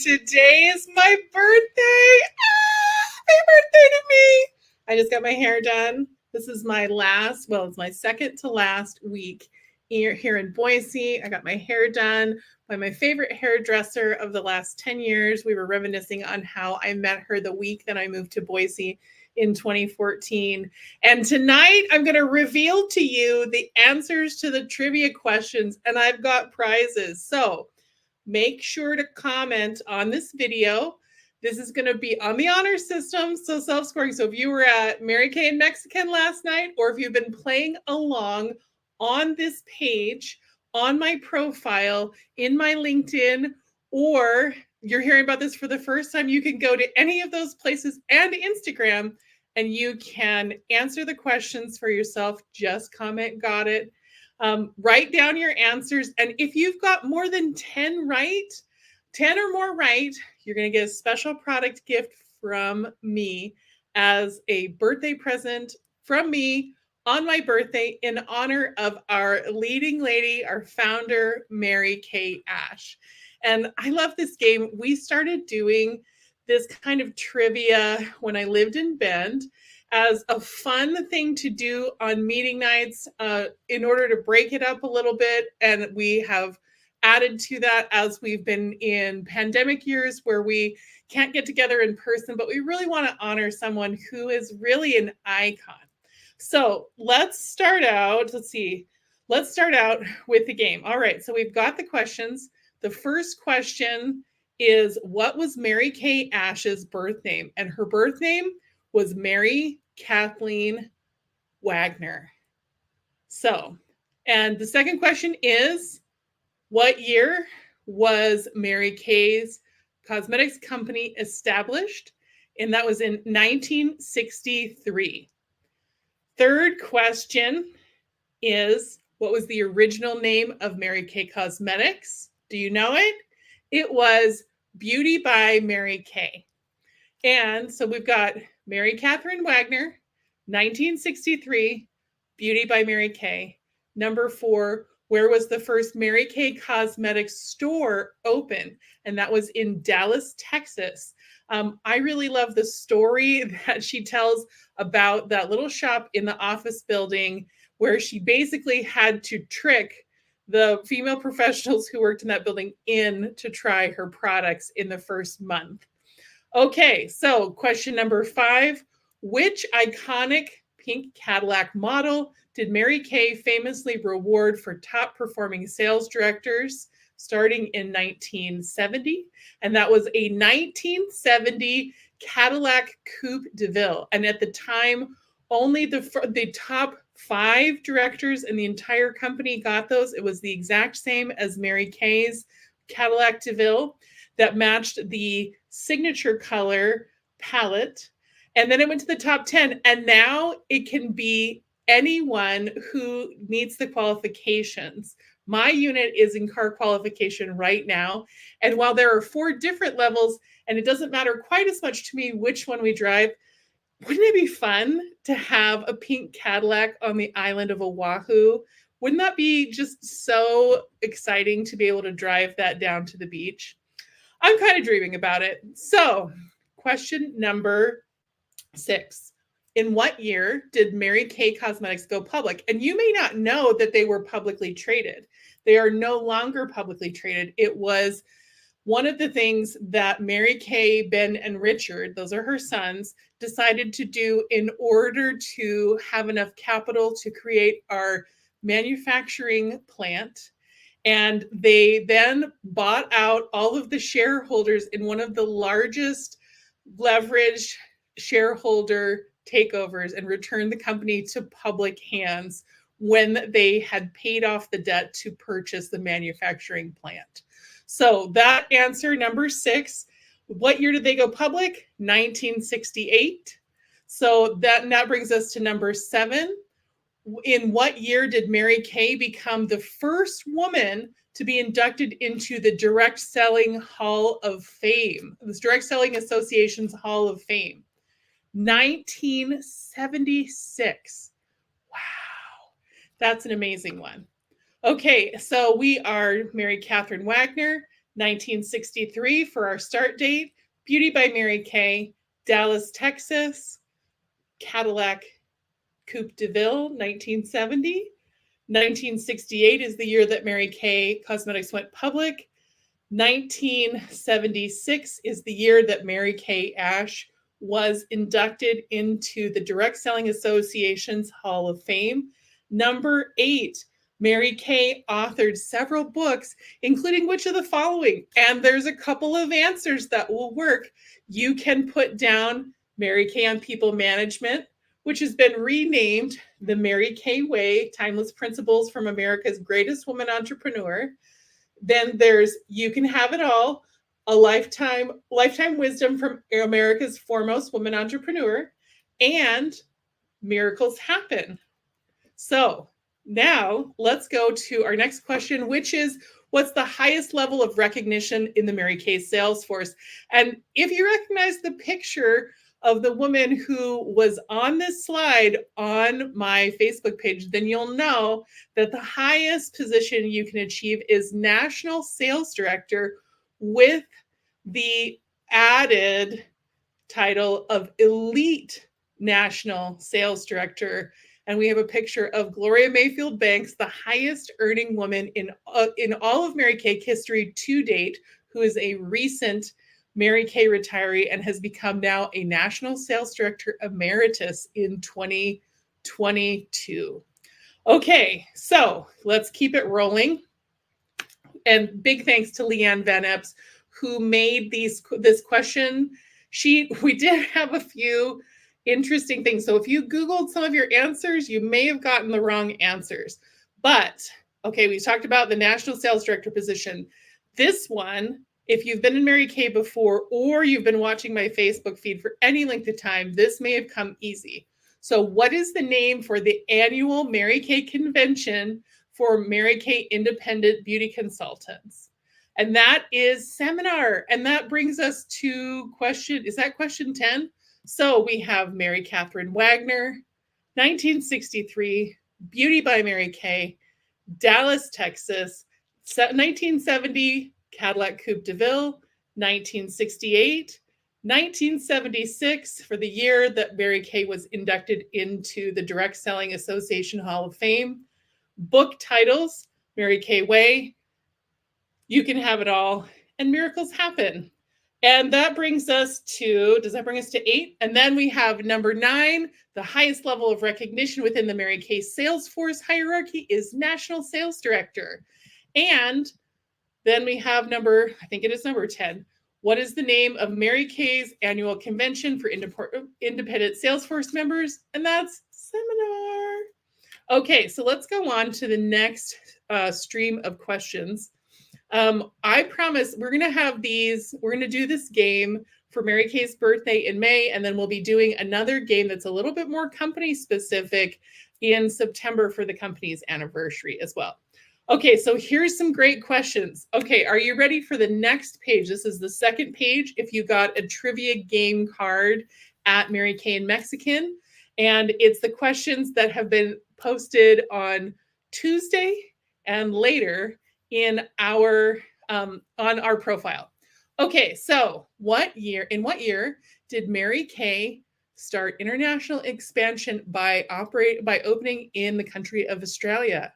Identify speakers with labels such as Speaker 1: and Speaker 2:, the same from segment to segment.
Speaker 1: today is my birthday. Happy birthday to me. I just got my hair done. This is my last, well, it's my second to last week here in Boise. I got my hair done by my favorite hairdresser of the last 10 years. We were reminiscing on how I met her the week that I moved to Boise in 2014. And tonight I'm going to reveal to you the answers to the trivia questions, and I've got prizes. So make sure to comment on this video. This is going to be on the honor system, so self-scoring. So if you were at Mary Kay and Mexican last night, or if you've been playing along on this page, on my profile, in my LinkedIn, or you're hearing about this for the first time, you can go to any of those places and Instagram, and you can answer the questions for yourself. Just comment, got it. Write down your answers. And if you've got more than 10 right, 10 or more right, you're going to get a special product gift from me as a birthday present from me on my birthday in honor of our leading lady, our founder, Mary Kay Ash. And I love this game. We started doing this kind of trivia when I lived in Bend as a fun thing to do on meeting nights in order to break it up a little bit. And we have added to that as we've been in pandemic years where we can't get together in person, but we really want to honor someone who is really an icon. So let's start out. Let's start out with the game. All right, so we've got the questions. The first question is, what was Mary Kay Ash's birth name? And her birth name was Mary Kathleen Wagner. So, and the second question is, what year was Mary Kay's cosmetics company established? And that was in 1963. Third question is, what was the original name of Mary Kay Cosmetics? Do you know it? It was Beauty by Mary Kay. And so we've got Mary Catherine Wagner, 1963, Beauty by Mary Kay. Number 4, where was the first Mary Kay Cosmetics store open? And that was in Dallas, Texas. I really love the story that she tells about that little shop in the office building where she basically had to trick the female professionals who worked in that building in to try her products in the first month. Okay, so question number 5, which iconic pink Cadillac model did Mary Kay famously reward for top performing sales directors starting in 1970? And that was a 1970 Cadillac Coupe de Ville. And at the time, only the top 5 directors in the entire company got those. It was the exact same as Mary Kay's Cadillac de Ville that matched the signature color palette. And then it went to the top 10. And now it can be anyone who meets the qualifications. My unit is in car qualification right now. And while there are 4 different levels, and it doesn't matter quite as much to me which one we drive, wouldn't it be fun to have a pink Cadillac on the island of Oahu? Wouldn't that be just so exciting to be able to drive that down to the beach? I'm kind of dreaming about it. So, question number 6. In what year did Mary Kay Cosmetics go public? And you may not know that they were publicly traded. They are no longer publicly traded. It was one of the things that Mary Kay, Ben, and Richard, those are her sons, decided to do in order to have enough capital to create our manufacturing plant. And they then bought out all of the shareholders in one of the largest leveraged shareholder takeovers and returned the company to public hands when they had paid off the debt to purchase the manufacturing plant. So that answer, number 6, what year did they go public? 1968. So that brings us to number 7. In what year did Mary Kay become the first woman to be inducted into the Direct Selling Hall of Fame, the Direct Selling Association's Hall of Fame? 1976. Wow, that's an amazing one. Okay, so we are Mary Catherine Wagner, 1963 for our start date, Beauty by Mary Kay, Dallas, Texas. Cadillac Coupe de Ville, 1970. 1968 is the year that Mary Kay Cosmetics went public. 1976 is the year that Mary Kay Ash was inducted into the Direct Selling Association's Hall of Fame. Number 8, Mary Kay authored several books, including which of the following? And there's a couple of answers that will work. You can put down Mary Kay on People Management, which has been renamed The Mary Kay Way, Timeless Principles from America's Greatest Woman Entrepreneur. Then there's You Can Have It All, a lifetime wisdom from America's foremost woman entrepreneur, and Miracles Happen. So now let's go to our next question, which is, what's the highest level of recognition in the Mary Kay sales force? And if you recognize the picture of the woman who was on this slide on my Facebook page, then you'll know that the highest position you can achieve is National Sales Director with the added title of Elite National Sales Director. And we have a picture of Gloria Mayfield Banks, the highest earning woman in all of Mary Kay history to date, who is a recent Mary Kay retiree and has become now a National Sales Director Emeritus in 2022. Okay, so let's keep it rolling. And big thanks to Leanne Van Epps, who made this question sheet. We did have a few interesting things. So if you Googled some of your answers, you may have gotten the wrong answers. But, okay, we talked about the National Sales Director position. This one, if you've been in Mary Kay before, or you've been watching my Facebook feed for any length of time, this may have come easy. So what is the name for the annual Mary Kay convention for Mary Kay independent beauty consultants? And that is seminar. And that brings us to question 10? So we have Mary Catherine Wagner, 1963, Beauty by Mary Kay, Dallas, Texas, 1970, Cadillac Coupe de Ville, 1968, 1976 for the year that Mary Kay was inducted into the Direct Selling Association Hall of Fame. Book titles, Mary Kay Way, You Can Have It All, and Miracles Happen. And that brings us to, does that bring us to 8? And then we have number 9, the highest level of recognition within the Mary Kay sales force hierarchy is National Sales Director. And then we have number 10. What is the name of Mary Kay's annual convention for independent sales force members? And that's seminar. Okay, so let's go on to the next stream of questions. I promise we're going to do this game for Mary Kay's birthday in May, and then we'll be doing another game that's a little bit more company specific in September for the company's anniversary as well. Okay, so here's some great questions. Okay, are you ready for the next page? This is the second page if you got a trivia game card at Mary Kay and Mexican. And it's the questions that have been posted on Tuesday and later in our on our profile. Okay, so in what year did Mary Kay start international expansion by opening in the country of Australia?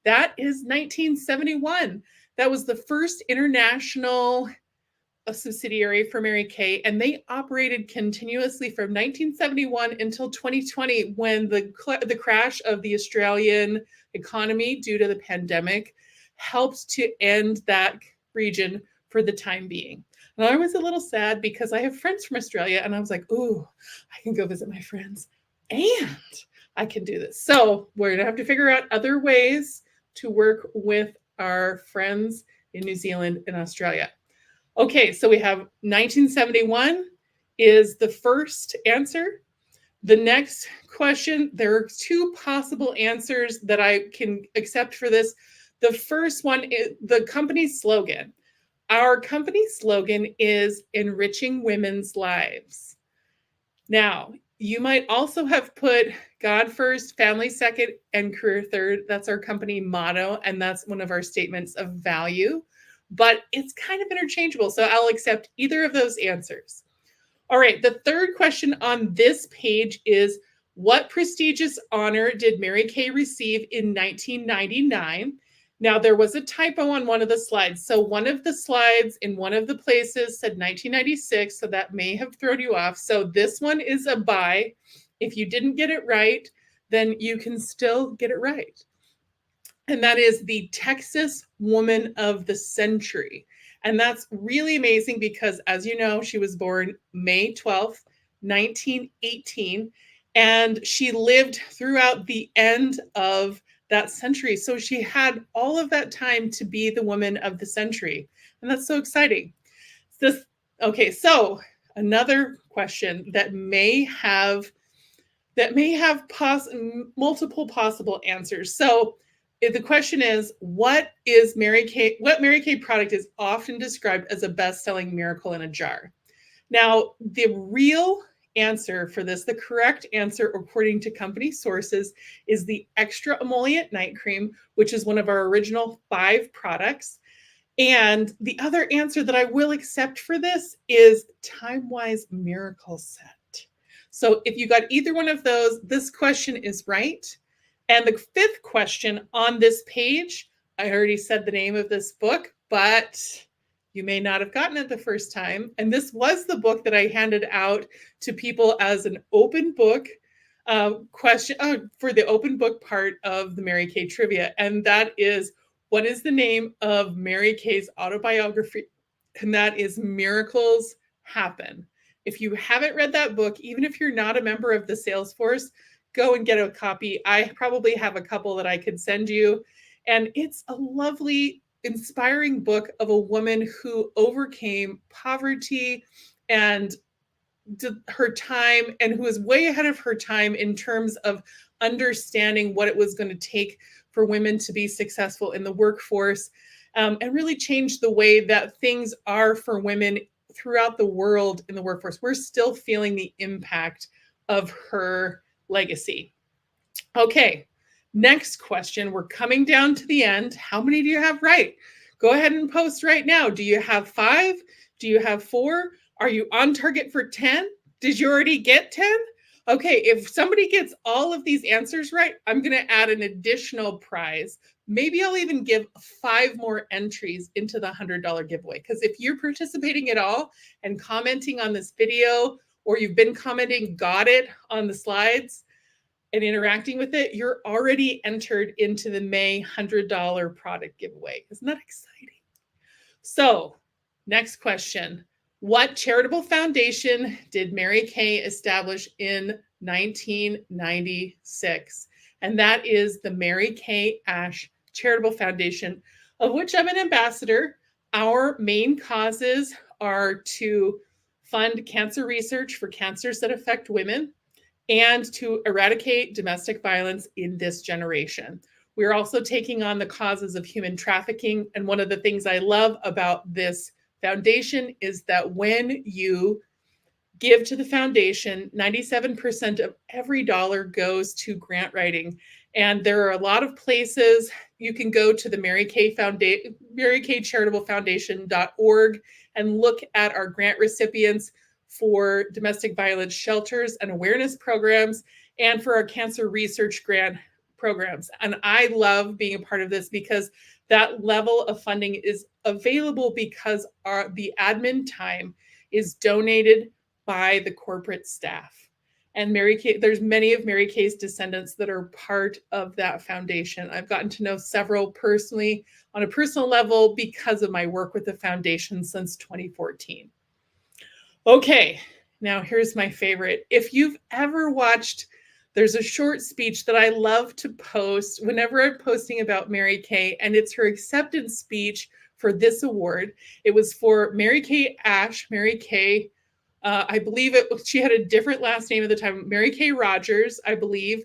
Speaker 1: That is 1971. That was the first international subsidiary for Mary Kay, and they operated continuously from 1971 until 2020, when the crash of the Australian economy due to the pandemic helped to end that region for the time being. And I was a little sad because I have friends from Australia, and I was like, ooh, I can go visit my friends and I can do this. So we're going to have to figure out other ways to work with our friends in New Zealand and Australia. Okay, so we have 1971 is the first answer. The next question, there are 2 possible answers that I can accept for this. The first one is the company's slogan. Our company slogan is enriching women's lives. Now, you might also have put God first, family second, and career third. That's our company motto, and that's one of our statements of value. but it's kind of interchangeable. So I'll accept either of those answers. All right, the third question on this page is, what prestigious honor did Mary Kay receive in 1999? Now, there was a typo on one of the slides. So one of the slides in one of the places said 1996, so that may have thrown you off. So this one is a bye. If you didn't get it right, then you can still get it right. And that is the Texas Woman of the Century. And that's really amazing because, as you know, she was born May 12th, 1918, and she lived throughout the end of that century. So she had all of that time to be the woman of the century. And that's so exciting. Okay, so another question that may have multiple possible answers. So the question is, what Mary Kay product is often described as a best-selling miracle in a jar? Now, the real answer for this, the correct answer according to company sources, is the Extra Emollient Night Cream, which is one of our original 5 products. And the other answer that I will accept for this is Time-Wise Miracle Set. So if you got either one of those, this question is right. And the 5th question on this page, I already said the name of this book, but you may not have gotten it the first time. And this was the book that I handed out to people as an open book question for the open book part of the Mary Kay trivia. And that is, what is the name of Mary Kay's autobiography? And that is Miracles Happen. If you haven't read that book, even if you're not a member of the sales force, go and get a copy. I probably have a couple that I could send you. And it's a lovely, inspiring book of a woman who overcame poverty and her time, and who was way ahead of her time in terms of understanding what it was going to take for women to be successful in the workforce, and really change the way that things are for women throughout the world in the workforce. We're still feeling the impact of her legacy. Okay, next question. We're coming down to the end. How many do you have right? Go ahead and post right now. Do you have 5? Do you have 4? Are you on target for 10? Did you already get 10? Okay, if somebody gets all of these answers right, I'm going to add an additional prize. Maybe I'll even give 5 more entries into the $100 giveaway. Because if you're participating at all and commenting on this video, or you've been commenting "got it" on the slides and interacting with it, you're already entered into the May $100 product giveaway. Isn't that exciting? So, next question. What charitable foundation did Mary Kay establish in 1996? And that is the Mary Kay Ash Charitable Foundation, of which I'm an ambassador. Our main causes are to fund cancer research for cancers that affect women and to eradicate domestic violence in this generation. We're also taking on the causes of human trafficking. And one of the things I love about this foundation is that when you give to the foundation, 97% of every dollar goes to grant writing. And there are a lot of places you can go to the Mary Kay Charitable Foundation.org and look at our grant recipients for domestic violence shelters and awareness programs, and for our cancer research grant programs. And I love being a part of this because that level of funding is available because the admin time is donated by the corporate staff. And Mary Kay, there's many of Mary Kay's descendants that are part of that foundation. I've gotten to know several personally on a personal level because of my work with the foundation since 2014. Okay, now here's my favorite. If you've ever watched, there's a short speech that I love to post whenever I'm posting about Mary Kay, and it's her acceptance speech for this award. It was for Mary Kay Ash. Mary Kay, I believe she had a different last name at the time. Mary Kay Rogers, I believe,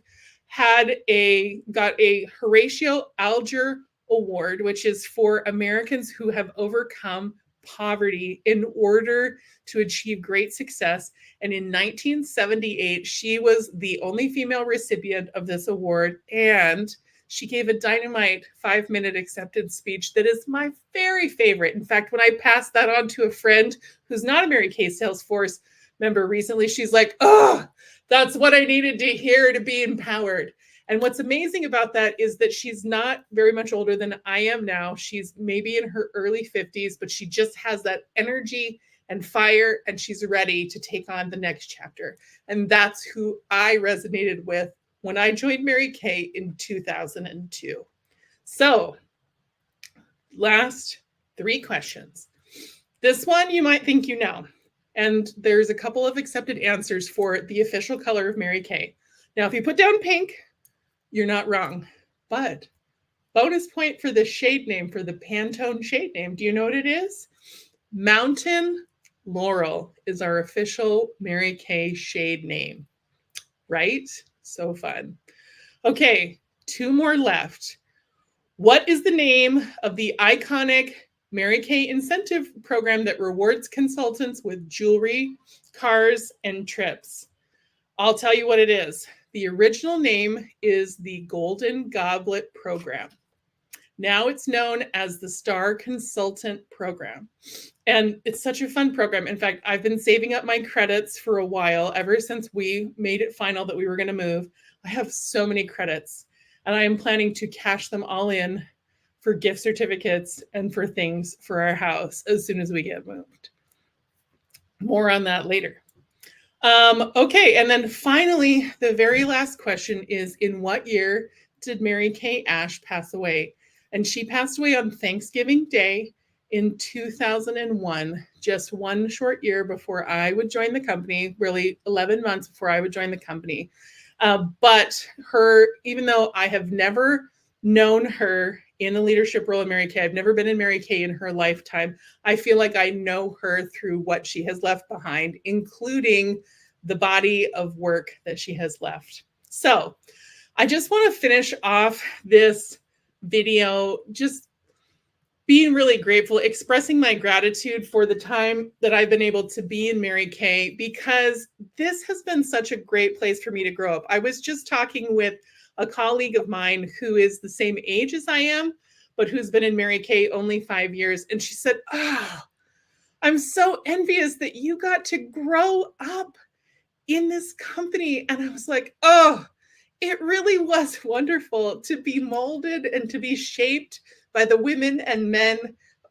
Speaker 1: got a Horatio Alger Award, which is for Americans who have overcome poverty in order to achieve great success. And in 1978, she was the only female recipient of this award, and she gave a dynamite 5-minute acceptance speech that is my very favorite. In fact, when I passed that on to a friend who's not a Mary Kay Salesforce member recently, she's like, oh, that's what I needed to hear to be empowered. And what's amazing about that is that she's not very much older than I am now. She's maybe in her early 50s, but she just has that energy and fire, and she's ready to take on the next chapter. And that's who I resonated with when I joined Mary Kay in 2002. So, last 3 questions. This one you might think you know, and there's a couple of accepted answers for the official color of Mary Kay. Now, if you put down pink, you're not wrong, but bonus point for the shade name, for the Pantone shade name. Do you know what it is? Mountain Laurel is our official Mary Kay shade name, right? So fun. Okay, 2 more left. What is the name of the iconic Mary Kay incentive program that rewards consultants with jewelry, cars, and trips? I'll tell you what it is. The original name is the Golden Goblet Program. Now it's known as the Star Consultant Program. And it's such a fun program. In fact, I've been saving up my credits for a while, ever since we made it final that we were going to move. I have so many credits, and I am planning to cash them all in for gift certificates and for things for our house as soon as we get moved. More on that later. Okay, and then finally, the very last question is, in what year did Mary Kay Ash pass away? And she passed away on Thanksgiving Day in 2001, just 1 short year before I would join the company, really 11 months before I would join the company. But even though I have never known her in a leadership role in Mary Kay, I've never been in Mary Kay in her lifetime, I feel like I know her through what she has left behind, including the body of work that she has left. So I just want to finish off this video just being really grateful, expressing my gratitude for the time that I've been able to be in Mary Kay, because this has been such a great place for me to grow up. I was just talking with a colleague of mine who is the same age as I am, but who's been in Mary Kay only 5 years. And she said, oh, I'm so envious that you got to grow up in this company. And I was like, oh, it really was wonderful to be molded and to be shaped by the women and men,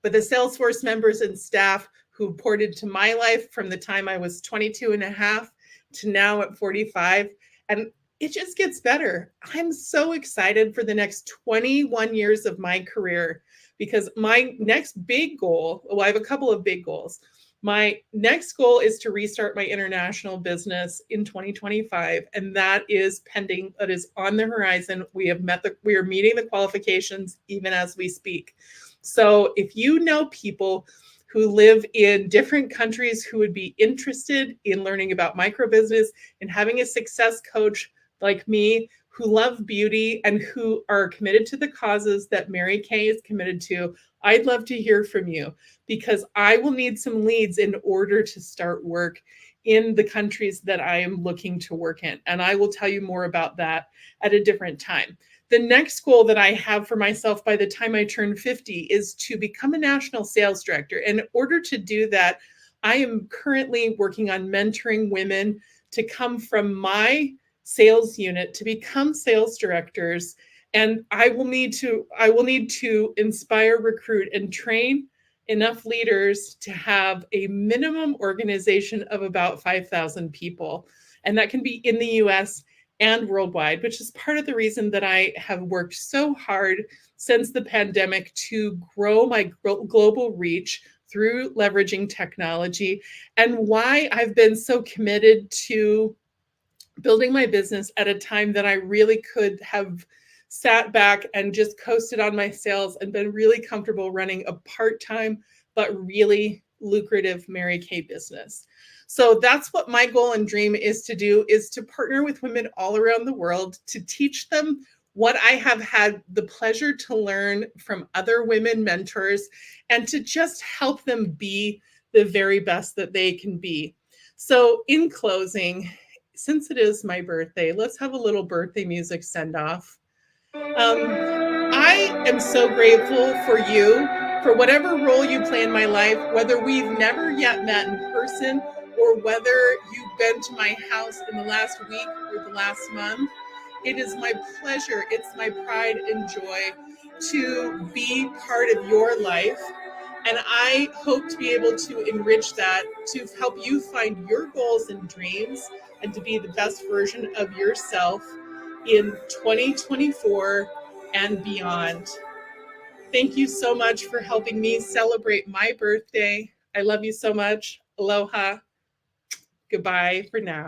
Speaker 1: by the Salesforce members and staff who poured into my life from the time I was 22 and a half to now at 45. And it just gets better. I'm so excited for the next 21 years of my career, because my next big goal, well, I have a couple of big goals. My next goal is to restart my international business in 2025, and that is pending. That is on the horizon. We are meeting the qualifications even as we speak. So if you know people who live in different countries who would be interested in learning about micro business and having a success coach like me, who love beauty and who are committed to the causes that Mary Kay is committed to, I'd love to hear from you, because I will need some leads in order to start work in the countries that I am looking to work in. And I will tell you more about that at a different time. The next goal that I have for myself by the time I turn 50 is to become a national sales director. In order to do that, I am currently working on mentoring women to come from my sales unit to become sales directors. And I will need to inspire, recruit, and train enough leaders to have a minimum organization of about 5,000 people. And that can be in the US and worldwide, which is part of the reason that I have worked so hard since the pandemic to grow my global reach through leveraging technology, and why I've been so committed to building my business at a time that I really could have sat back and just coasted on my sales and been really comfortable running a part-time but really lucrative Mary Kay business. So that's what my goal and dream is to do, is to partner with women all around the world to teach them what I have had the pleasure to learn from other women mentors, and to just help them be the very best that they can be. So in closing, since it is my birthday, let's have a little birthday music send off. I am so grateful for you, for whatever role you play in my life, whether we've never yet met in person or whether you've been to my house in the last week or the last month. It is my pleasure, it's my pride and joy to be part of your life. And I hope to be able to enrich that, to help you find your goals and dreams, and to be the best version of yourself in 2024 and beyond. Thank you so much for helping me celebrate my birthday. I love you so much. Aloha. Goodbye for now.